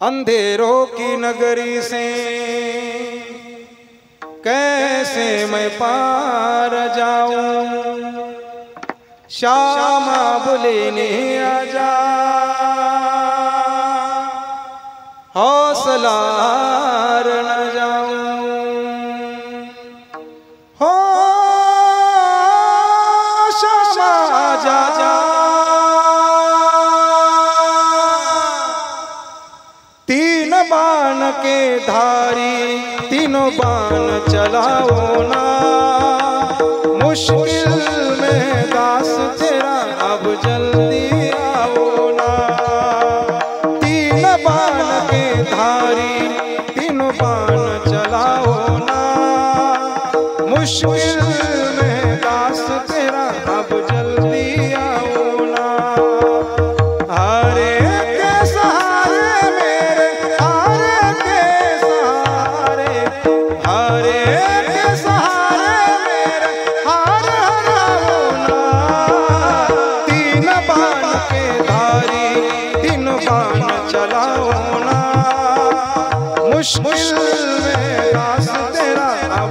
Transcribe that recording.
अंधेरों की नगरी से कैसे मैं पार जाऊं, श्यामा बुलेने आजा, हौसला न जाऊं। हो श्यामा आजा, तीन बाण के धारी तीनों बाण चलाओ ना, मुश्किल में दास तेरा अब जल्दी आओ ना। तीन बाण के धारी तीनों बाण चलाओ ना, मुश्किल में दास तेरा अब जल्दी आओ ना। हरे के सहारे मेरे, हरे के सहारे, हरे के सहारे मेरे, हर हराओ ना। तीन बाण के धारी तीन बाण चलाओ ना, मुश्किल